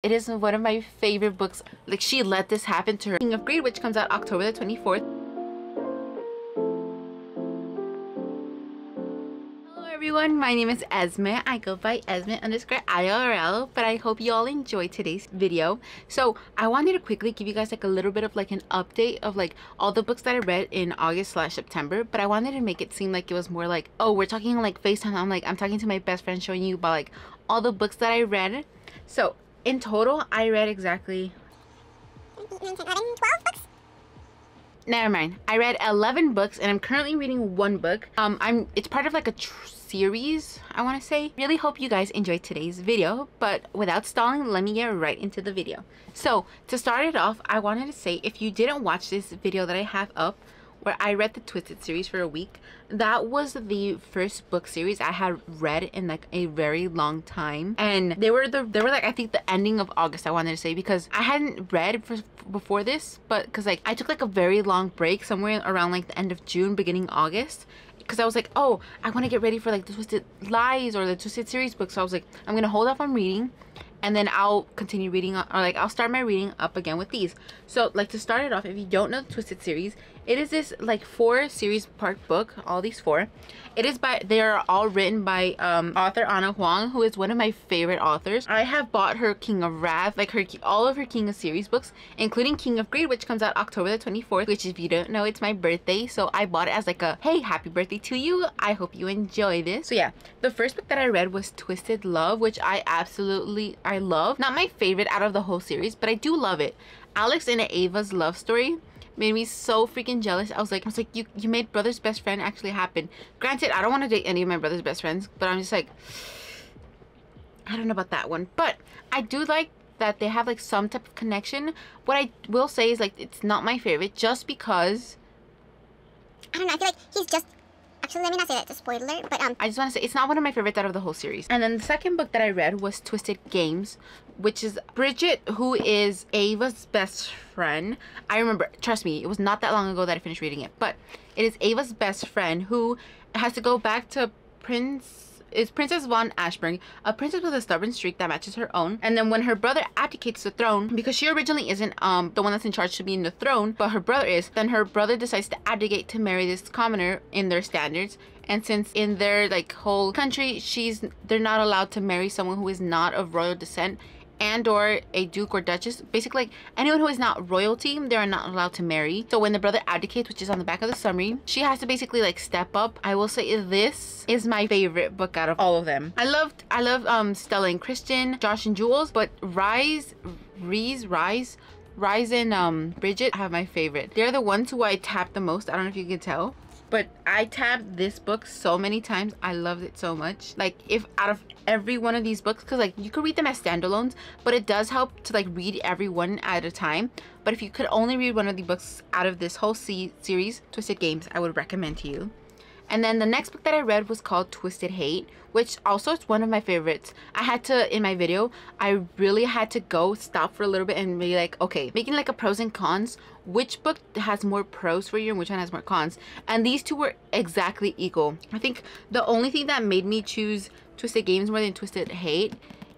It is one of my favorite books. Like, she let this happen to her. 𝖘𝖔𝖈𝖎, which comes out October the 24th. Hello everyone, my name is Esme. I go by Esme_IRL, but I hope you all enjoy today's video. So I wanted to quickly give you guys like a little bit of like an update of like all the books that I read in August/September, but I wanted to make it seem like it was more like, oh, we're talking on like FaceTime. I'm talking to my best friend, showing you about like all the books that I read. So in total, I read exactly 12 books? Never mind. I read 11 books and I'm currently reading one book. It's part of like a series, I want to say. Really hope you guys enjoyed today's video, but without stalling, let me get right into the video. So to start it off, I wanted to say, if you didn't watch this video that I have up where I read the Twisted series for a week, that was the first book series I had read in like a very long time, and they were like, I think the ending of August, I wanted to say, because I hadn't read before this, but because like I took like a very long break somewhere around like the end of June, beginning August, because I was like, oh, I want to get ready for like the Twisted Lies or the Twisted series book. So I was like, I'm gonna hold off on reading and then I'll continue reading, or like I'll start my reading up again with these. So like, to start it off, if you don't know the Twisted series, it is this like 4 series part book, all these 4. It is by, they are all written by author Ana Huang, who is one of my favorite authors. I have bought her King of Wrath, like her all of her King of series books, including 𝖘𝖔𝖈𝖎𝖑𝖘, which comes out October the 24th, which if you don't know, it's my birthday. So I bought it as like a, hey, happy birthday to you, I hope you enjoy this. So yeah, the first book that I read was Twisted Love, which I love. Not my favorite out of the whole series, but I do love it. Alex and Ava's love story made me so freaking jealous. I was like, you made brother's best friend actually happen. Granted, I don't want to date any of my brother's best friends, but I'm just like, I don't know about that one. But I do like that they have like some type of connection. What I will say is like, it's not my favorite just because, I don't know, I feel like he's just... Actually, let me not say that, it's a spoiler alert, but I just want to say it's not one of my favorites out of the whole series. And then the second book that I read was Twisted Games, which is Bridget, who is Ava's best friend. I remember, trust me, it was not that long ago that I finished reading it, but it is Ava's best friend who has to go back to Princess von Ashburn, a princess with a stubborn streak that matches her own. And then when her brother abdicates the throne, because she originally isn't the one that's in charge to be in the throne, but her brother is, then her brother decides to abdicate to marry this commoner in their standards. And since in their like whole country, they're not allowed to marry someone who is not of royal descent, and or a duke or duchess. Basically, like anyone who is not royalty, they are not allowed to marry. So when the brother abdicates, which is on the back of the summary, she has to basically like step up. I will say this is my favorite book out of all of them. I love Stella and Christian, Josh and Jules, but Rise and Bridget have my favorite. They're the ones who I tap the most. I don't know if you can tell, but I tabbed this book so many times. I loved it so much. Like, if out of every one of these books, because like you could read them as standalones, but it does help to like read every one at a time. But if you could only read one of the books out of this whole series, Twisted Games, I would recommend to you. And then the next book that I read was called Twisted Hate, which also is one of my favorites. I had to, in my video, I really had to stop for a little bit and be like, okay, making like a pros and cons. Which book has more pros for you and which one has more cons? And these two were exactly equal. I think the only thing that made me choose Twisted Games more than Twisted Hate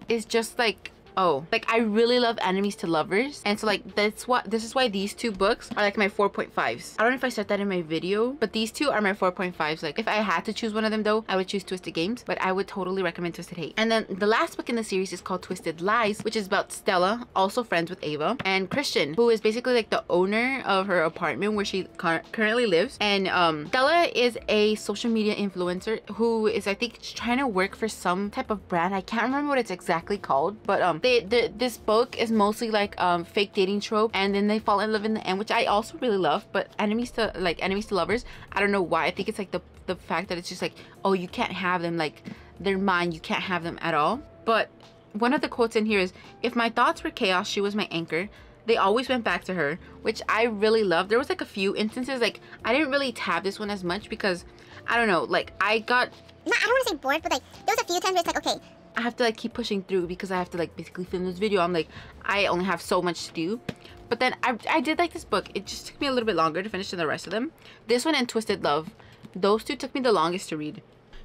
is just like, oh, like I really love enemies to lovers, and so like this is why these two books are like my 4.5s. I don't know if I said that in my video, but these two are my 4.5s. Like if I had to choose one of them though, I would choose Twisted Games, but I would totally recommend Twisted Hate. And then the last book in the series is called Twisted Lies, which is about Stella, also friends with Ava, and Christian, who is basically like the owner of her apartment where she currently lives. And Stella is a social media influencer who is, I think, trying to work for some type of brand. I can't remember what it's exactly called, but this book is mostly like fake dating trope, and then they fall in love in the end, which I also really love. But enemies to lovers, I don't know why. I think it's like the fact that it's just like, oh, you can't have them, like they're mine, you can't have them at all. But one of the quotes in here is, if my thoughts were chaos, she was my anchor. They always went back to her, which I really love. There was like a few instances, like I didn't really tab this one as much because I don't know, like I don't want to say bored, but like there was a few times where it's like, okay, I have to like keep pushing through because I have to like basically film this video. I'm like, I only have so much to do. But then I did like this book. It just took me a little bit longer to finish than the rest of them. This one and Twisted Love, those two took me the longest to read.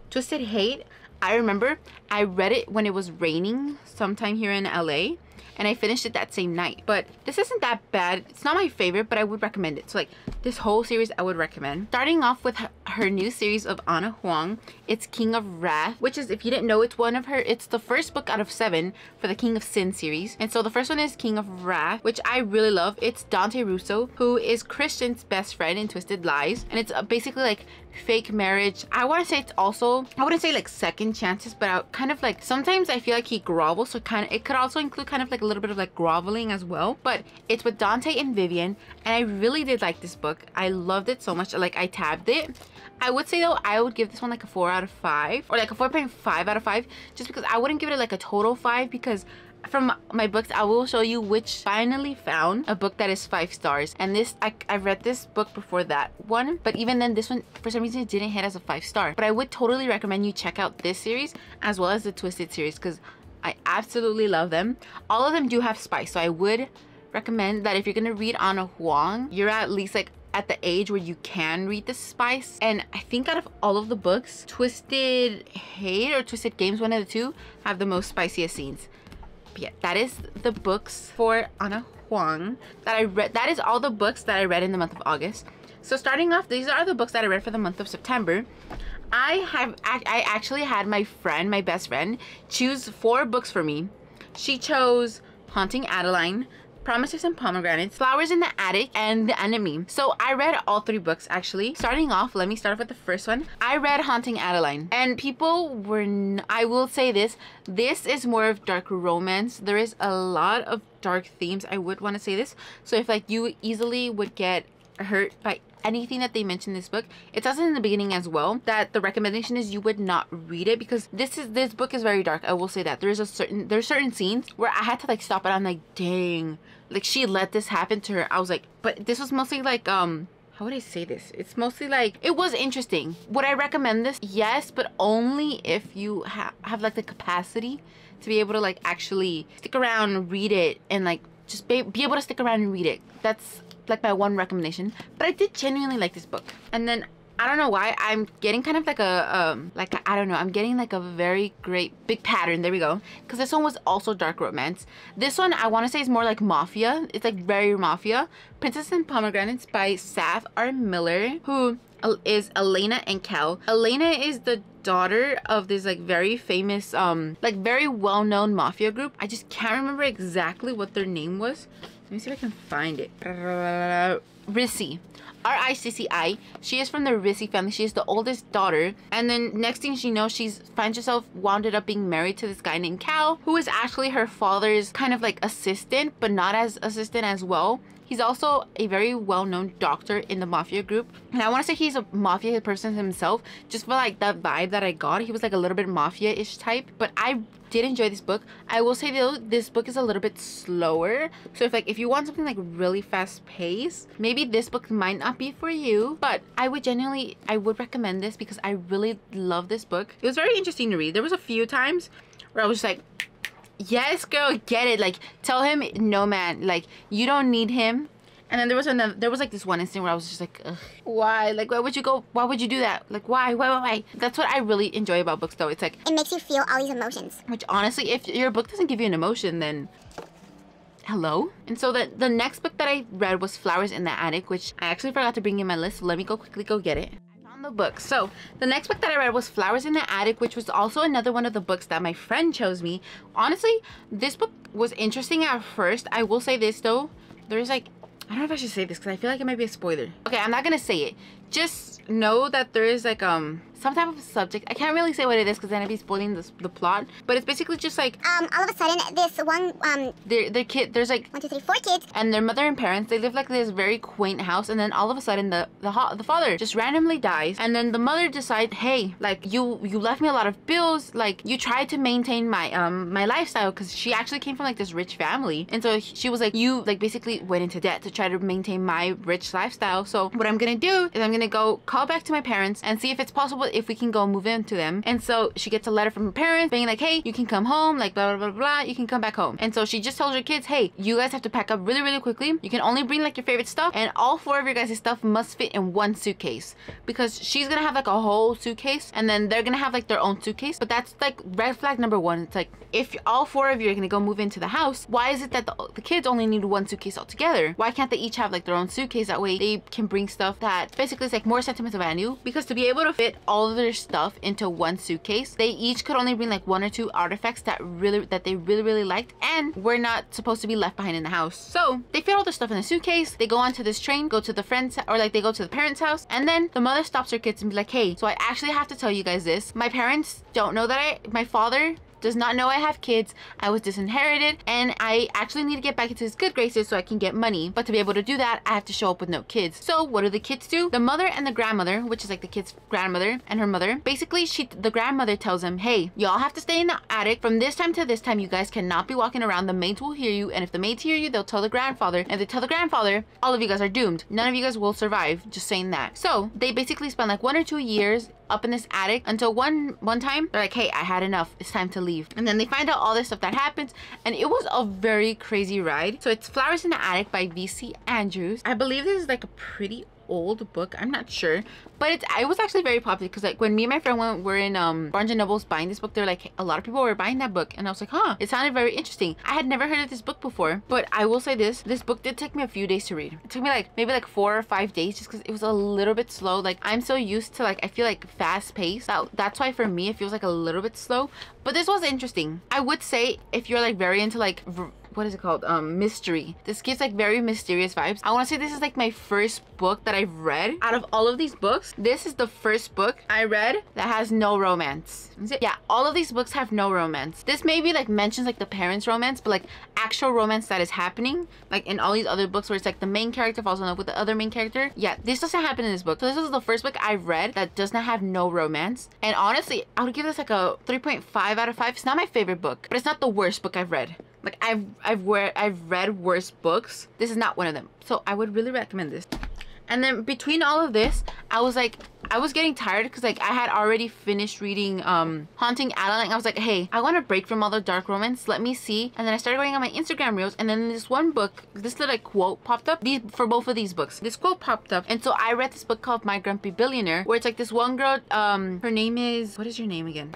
Twisted Hate, I remember I read it when it was raining sometime here in LA, and I finished it that same night. But this isn't that bad. It's not my favorite, but I would recommend it. So like this whole series I would recommend. Starting off with her new series of Ana Huang, it's King of Wrath, which is, if you didn't know, it's the first book out of 7 for the King of Sin series. And so the first one is King of Wrath, which I really love. It's Dante Russo, who is Christian's best friend in Twisted Lies, and it's basically like fake marriage. I want to say it's also, I wouldn't say like second chances, but I kind of like, sometimes I feel like he grovels, so it could also include kind of like a little bit of like groveling as well. But it's with Dante and Vivian, and I really did like this book. I loved it so much. Like, I tabbed it. I would say though, I would give this one like a 4 out of 5, or like a 4.5 out of 5, just because I wouldn't give it like a total 5, because from my books, I will show you which finally found a book that is 5 stars. And this, I read this book before that one, but even then this one, for some reason, it didn't hit as a 5 star. But I would totally recommend you check out this series as well as the Twisted series, because I absolutely love them. All of them do have spice, so I would recommend that if you're gonna read Ana Huang, you're at least like at the age where you can read the spice. And I think out of all of the books, Twisted Hate or Twisted Games, one of the two, have the most spiciest scenes. Yeah, that is the books for Ana Huang that I read. That is all the books that I read in the month of August. So starting off, these are the books that I read for the month of September. I actually had my best friend, choose 4 books for me. She chose Haunting Adeline, Promises and Pomegranates, Flowers in the Attic, and The Enemy. So I read all 3 books actually. Starting off, let me start off with the first one. I read Haunting Adeline, and people were, I will say this is more of dark romance. There is a lot of dark themes. I would want to say this. So if like you easily would get hurt by anything that they mention in this book, it says in the beginning as well that the recommendation is you would not read it, because this book is very dark. I will say that there's certain scenes where I had to like stop it. I'm like, dang, like she let this happen to her. I was like, but this was mostly like how would I say this? It's mostly like, it was interesting. Would I recommend this? Yes, but only if you have like the capacity to be able to like actually stick around and read it, and like just be able to stick around and read it. That's like my one recommendation. But I did genuinely like this book. And then I don't know why I'm getting kind of like I don't know, I'm getting like a very great big pattern. There we go. Because this one was also dark romance. This one I want to say is more like mafia. It's like very mafia. Princess and Pomegranates by Saf R. Miller, who is Elena and Cal. Elena is the daughter of this like very famous like very well-known mafia group. I just can't remember exactly what their name was. Let me see if I can find it. Ricci. R-I-C-C-I. She is from the Ricci family. She is the oldest daughter. And then next thing she knows, she finds herself wound up being married to this guy named Cal, who is actually her father's kind of like assistant, but not as assistant as well. He's also a very well-known doctor in the mafia group. And I want to say he's a mafia person himself, just for like that vibe that I got. He was like a little bit mafia-ish type. But I did enjoy this book. I will say though, this book is a little bit slower. So if you want something like really fast-paced, maybe this book might not be for you. But I would recommend this because I really love this book. It was very interesting to read. There was a few times where I was just like, yes, girl, get it. Like, tell him, no, man, like, you don't need him. And then there was like this one instant where I was just like, ugh, why? Like, why would you do that? Like, why? That's what I really enjoy about books, though. It's like, it makes you feel all these emotions. Which, honestly, if your book doesn't give you an emotion, then hello? And so the next book that I read was Flowers in the Attic, which I actually forgot to bring in my list. So let me quickly go get it. The book. So the next book that I read was Flowers in the Attic, which was also another one of the books that my friend chose me. Honestly, this book was interesting at first. I will say this though, there's like, I don't know if I should say this because I feel like it might be a spoiler. Okay, I'm not gonna say it. Just know that there is like some type of subject. I can't really say what it is because then I'd be spoiling the plot. But it's basically just like all of a sudden this one their kid, there's like 1, 2, 3, 4 kids, and their mother and parents, they live like this very quaint house, and then all of a sudden the father just randomly dies, and then the mother decides, hey, like you left me a lot of bills, like you tried to maintain my my lifestyle, because she actually came from like this rich family, and so she was like, you like basically went into debt to try to maintain my rich lifestyle. So what I'm gonna do is I'm gonna go call back to my parents and see if it's possible if we can go move into them. And so she gets a letter from her parents being like, hey, you can come home, like blah blah blah blah, you can come back home. And so she just tells her kids, hey, you guys have to pack up really really quickly. You can only bring like your favorite stuff, and all 4 of your guys' stuff must fit in 1 suitcase, because she's gonna have like a whole suitcase and then they're gonna have like their own suitcase. But that's like red flag number 1. It's like, if all 4 of you are gonna go move into the house, why is it that the kids only need 1 suitcase altogether? Why can't they each have like their own suitcase? That way they can bring stuff that basically is like more sentimental value. Because to be able to fit all of their stuff into 1 suitcase, they each could only bring like 1 or 2 artifacts that they really liked and were not supposed to be left behind in the house. So they fit all their stuff in the suitcase, they go onto this train, go to the friend's, or like they go to the parents' house, and then the mother stops her kids and be like, hey, so I actually have to tell you guys this. My parents don't know that my father does not know I have kids. I was disinherited and I actually need to get back into his good graces so I can get money. But to be able to do that, I have to show up with no kids. So what do the kids do? The mother and the grandmother, which is like the kid's grandmother and her mother, basically the grandmother tells them, hey, y'all have to stay in the attic from this time to this time. You guys cannot be walking around. The maids will hear you, and if the maids hear you, they'll tell the grandfather, and if they tell the grandfather, all of you guys are doomed. None of you guys will survive. Just saying that. So they basically spend like 1 or 2 years up in this attic until one time they're like, hey, I had enough, it's time to leave. And then they find out all this stuff that happens, and it was a very crazy ride. So it's Flowers in the Attic by V.C. Andrews. I believe this is like a pretty old book, I'm not sure, but it was actually very popular, because like when me and my friend were in Barnes and Noble's buying this book, they're like, a lot of people were buying that book, and I was like, huh, it sounded very interesting. I had never heard of this book before, but I will say this book did take me a few days to read. It took me like maybe like 4 or 5 days, just because it was a little bit slow. Like, I'm so used to, like, I feel like fast paced, that's why for me it feels like a little bit slow. But this was interesting. I would say if you're like very into like what is it called, mystery, this gives like very mysterious vibes. I want to say this is like my first book that I've read out of all of these books. This is the first book I read that has no romance. Is it? Yeah, all of these books have no romance. This maybe like mentions like the parents' romance, but like actual romance that is happening like in all these other books where it's like the main character falls in love with the other main character. Yeah, this doesn't happen in this book. So this is the first book I've read that does not have no romance, and honestly I would give this like a 3.5 out of 5. It's not my favorite book, but it's not the worst book I've read. Like, I've read worse books. This is not one of them. So I would really recommend this. And then between all of this, I was getting tired, because like I had already finished reading Haunting Adeline. I was like, hey, I want a break from all the dark romance. Let me see. And then I started going on my Instagram reels, and then this one book, this little like, quote popped up. For both of these books, this quote popped up, and so I read this book called My Grumpy Billionaire, where it's like this one girl, her name is, what is your name again?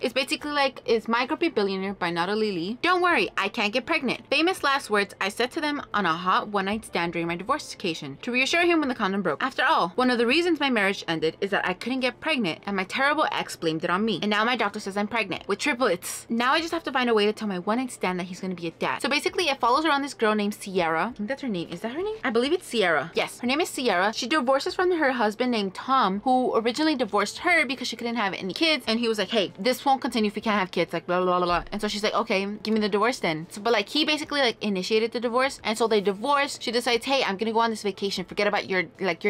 It's basically like, it's My Grumpy Billionaire by Natalie Lee. Don't worry, I can't get pregnant. Famous last words I said to them on a hot one-night stand during my divorce occasion, to reassure him when the condom broke. After all, one of the reasons my marriage ended is that I couldn't get pregnant, and my terrible ex blamed it on me. And now my doctor says I'm pregnant with triplets. Now I just have to find a way to tell my one-night stand that he's gonna be a dad. So basically it follows around this girl named Sierra. I think that's her name. Is that her name? I believe it's Sierra. Yes, her name is Sierra. She divorces from her husband named Tom, who originally divorced her because she couldn't have any kids, and he was like, hey, this won't continue if we can't have kids, like blah blah blah blah. And so she's like, okay, give me the divorce then. So, but like he basically like initiated the divorce, and so they divorced. She decides, hey, I'm gonna go on this vacation, forget about your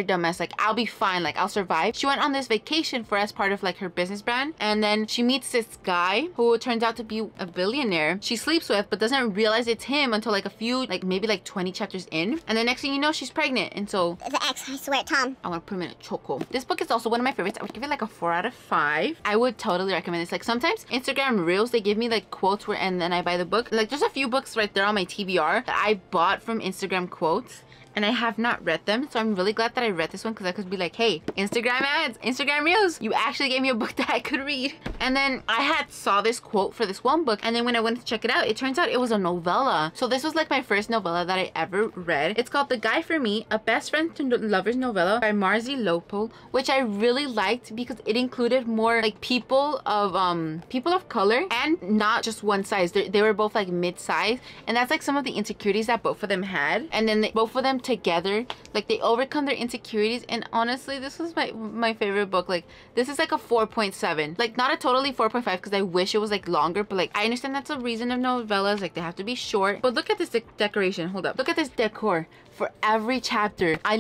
dumb ass, like I'll be fine, like I'll survive. She went on this vacation as part of like her business brand, and then she meets this guy who turns out to be a billionaire she sleeps with, but doesn't realize it's him until like a few, like maybe like 20 chapters in, and the next thing you know, she's pregnant. And so the ex, I swear, Tom, I want to put him in a choco. This book is also one of my favorites. I would give it like a 4 out of 5. I would totally recommend this. Like sometimes Instagram reels, they give me like quotes where, and then I buy the book. Like there's a few books right there on my TBR that I bought from Instagram quotes, and I have not read them, so I'm really glad that I read this one, because I could be like, hey, Instagram ads, Instagram reels, you actually gave me a book that I could read. And then I saw this quote for this one book, and then when I went to check it out, it turns out it was a novella. So this was like my first novella that I ever read. It's called The Guy for Me, a best friend to lovers novella by Marzi Lopol, which I really liked because it included more like people of color, and not just one size. They were both like mid-size, and that's like some of the insecurities that both of them had, and then both of them together, like they overcome their insecurities. And honestly, this was my favorite book. Like this is like a 4.7, like not a totally 4.5, because I wish it was like longer, but like I understand that's a reason of novellas, like they have to be short. But look at this decoration. Hold up, look at this decor for every chapter. I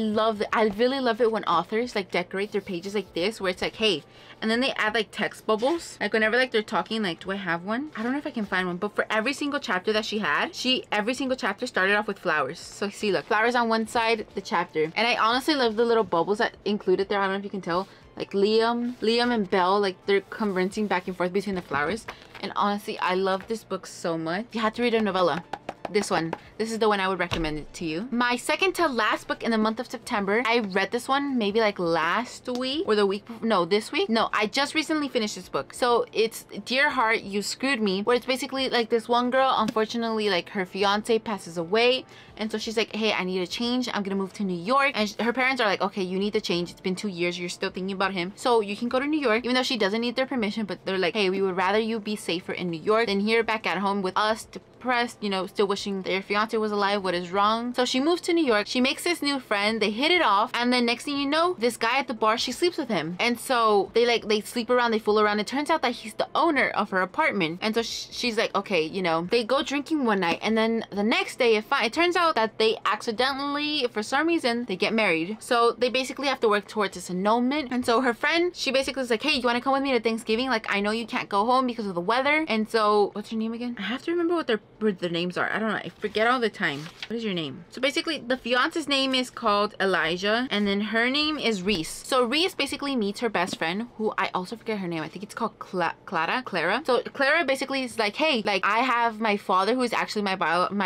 really love it when authors like decorate their pages like this, where it's like, hey, and then they add like text bubbles, like whenever like they're talking. Like, do I have one? I don't know if I can find one, but for every single chapter that she had, every single chapter started off with flowers. So see, look, flowers on on one side, the chapter. And I honestly love the little bubbles that included there. I don't know if you can tell. Like Liam and Belle, like they're conversing back and forth between the flowers. And honestly, I love this book so much. You had to read a novella. This one. This is the one I would recommend it to you. My second to last book in the month of September. I read this one maybe like last week or the week before. No, this week. No, I just recently finished this book. So it's Dear Heart, You Screwed Me, where it's basically like this one girl, unfortunately, like her fiance passes away. And so she's like, hey, I need a change. I'm gonna move to New York. And her parents are like, okay, you need to change. It's been 2 years. You're still thinking about him. So you can go to New York, even though she doesn't need their permission. But they're like, hey, we would rather you be safer in New York than here back at home with us, depressed, you know, still wishing their fiance was alive. What is wrong? So she moves to New York. She makes this new friend. They hit it off. And then next thing you know, this guy at the bar, she sleeps with him. And so they sleep around, they fool around. It turns out that he's the owner of her apartment. And so she's like, okay, you know, they go drinking one night. And then the next day, it turns out that they accidentally, for some reason, they get married. So they basically have to work towards this annulment. And so her friend, she basically is like, hey, you want to come with me to Thanksgiving? Like, I know you can't go home because of the weather. And so, what's her name again? I have to remember what their names are. I don't know. I forget all the time. What is your name? So basically, the fiance's name is called Elijah. And then her name is Reese. So Reese basically meets her best friend, who I also forget her name. I think it's called Clara. So Clara basically is like, hey, like, I have my father, who is actually my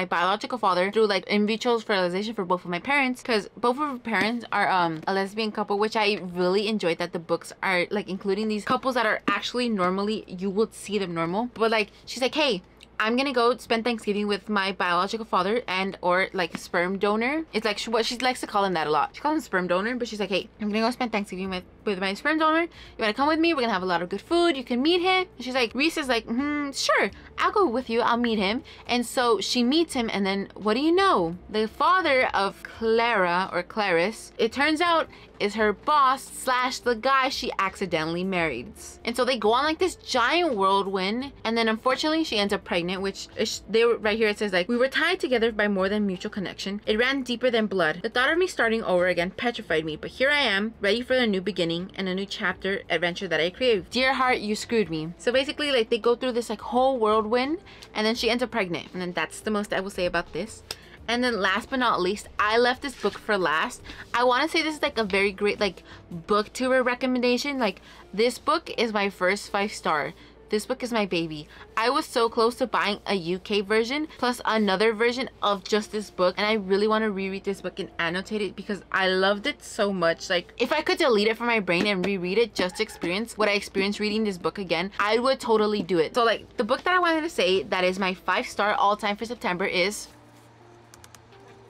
biological father, through like in vitro fertilization for both of my parents, because both of her parents are a lesbian couple, which I really enjoyed that the books are like including these couples that are actually normally, you would see them normal. But like, she's like, hey, I'm gonna go spend Thanksgiving with my biological father and or like sperm donor. It's like what she likes to call him that a lot. She calls him sperm donor, but she's like, hey, I'm gonna go spend Thanksgiving with my sperm donor. You wanna come with me? We're gonna have a lot of good food. You can meet him. And she's like, Reese is like, sure, I'll go with you. I'll meet him. And so she meets him, and then what do you know? The father of Clara or Clarice, it turns out, is her boss slash the guy she accidentally married. And so they go on like this giant whirlwind, and then unfortunately she ends up pregnant, which is, they were right here, it says like, we were tied together by more than mutual connection. It ran deeper than blood. The thought of me starting over again petrified me, but here I am, ready for a new beginning and a new chapter adventure that I created. Dear Heart, You Screwed Me. So basically like they go through this like whole whirlwind, and then she ends up pregnant, and then that's the most I will say about this. And then last but not least, I left this book for last. I want to say this is like a very great like booktuber recommendation. Like, this book is my first 5-star. This book is my baby. I was so close to buying a UK version plus another version of just this book, and I really want to reread this book and annotate it because I loved it so much. Like, if I could delete it from my brain and reread it just to experience what I experienced reading this book again, I would totally do it. So like, the book that I wanted to say that is my 5-star all-time for September is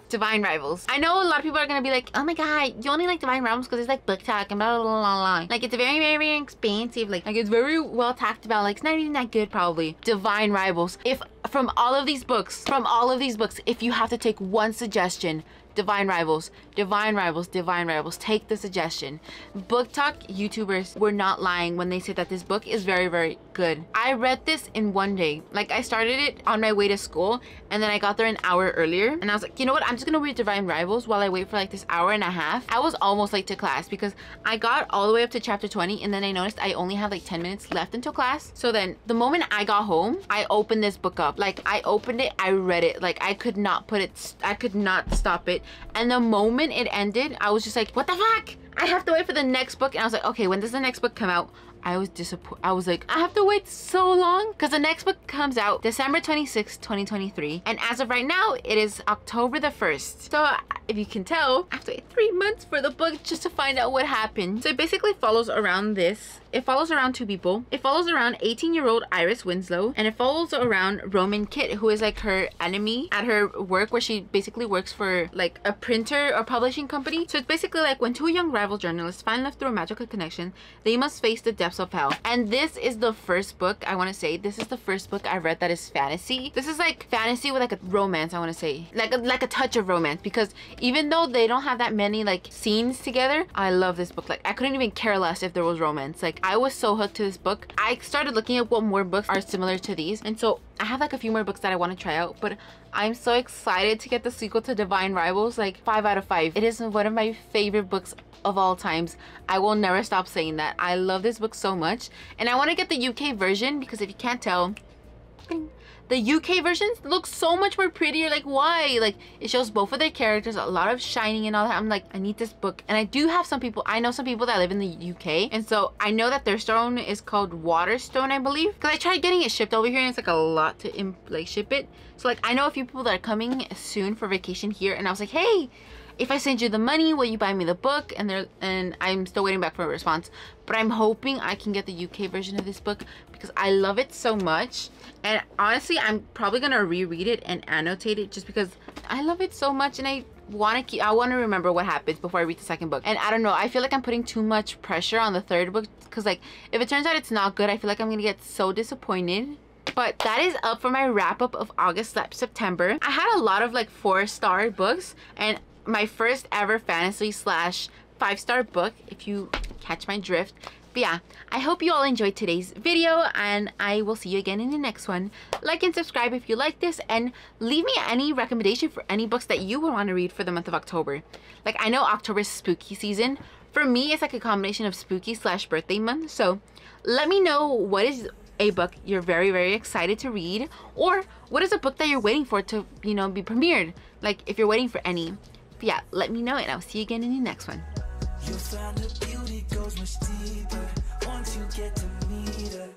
Divine Rivals. I know a lot of people are gonna be like, oh my god, you only like Divine Rivals because it's like booktok and blah, blah, blah, blah, blah. Like, it's very, very expensive. Like it's very well talked about. Like, it's not even that good probably. Divine Rivals. If from all of these books, if you have to take one suggestion, Divine Rivals, Divine Rivals, Divine Rivals. Take the suggestion. BookTok YouTubers were not lying when they said that this book is very, very good. I read this in one day. Like, I started it on my way to school, and then I got there an hour earlier, and I was like, you know what? I'm just gonna read Divine Rivals while I wait for like this hour and a half. I was almost late to class because I got all the way up to chapter 20, and then I noticed I only have like 10 minutes left until class. So then the moment I got home, I opened this book up. Like, I opened it, I read it. Like, I could not stop it. And the moment it ended, I was just like, what the fuck? I have to wait for the next book. And I was like, okay, when does the next book come out? I was disappointed. I was like, I have to wait so long because the next book comes out December 26, 2023. And as of right now, it is October the 1st. So if you can tell, I have to wait 3 months for the book just to find out what happened. So it basically follows around this. It follows around two people. It follows around 18-year-old Iris Winslow, and it follows around Roman Kit, who is like her enemy at her work, where she basically works for like a printer or publishing company. So it's basically like when two young rival journalists find love through a magical connection, they must face the depths of hell. And this is the first book, I want to say, this is the first book I read that is fantasy. This is like fantasy with like a romance, I want to say. Like a touch of romance, because even though they don't have that many like scenes together, I love this book. Like, I couldn't even care less if there was romance. Like, I was so hooked to this book. I started looking at what more books are similar to these, and so I have like a few more books that I want to try out, but I'm so excited to get the sequel to Divine Rivals. Like, 5 out of 5. It is one of my favorite books of all times. I will never stop saying that. I love this book so much, and I want to get the UK version because if you can't tell, The UK versions look so much more prettier. Like, why? Like, it shows both of their characters, a lot of shining and all that. I'm like, I need this book. And I do have some people, I know some people that live in the UK, and so I know that their stone is called Waterstone, I believe, because I tried getting it shipped over here and it's like a lot to like ship it. So like, I know a few people that are coming soon for vacation here, and I was like, hey, if I send you the money, will you buy me the book? And I'm still waiting back for a response, but I'm hoping I can get the UK version of this book because I love it so much. And honestly, I'm probably gonna reread it and annotate it just because I love it so much, and I want to remember what happens before I read the second book. And I don't know, I feel like I'm putting too much pressure on the third book because like, if it turns out it's not good, I feel like I'm gonna get so disappointed. But that is up for my wrap up of August/September. I had a lot of like 4-star books, and my first ever fantasy / 5-star book, if you catch my drift. But yeah, I hope you all enjoyed today's video, and I will see you again in the next one. Like and subscribe if you like this, and leave me any recommendation for any books that you would want to read for the month of October. Like, I know October is spooky season. For me, it's like a combination of spooky / birthday month. So let me know what is a book you're very, very excited to read, or what is a book that you're waiting for to, you know, be premiered. Like, if you're waiting for any. But yeah, let me know, and I'll see you again in the next one. You'll find the beauty goes much deeper once you get to meet her.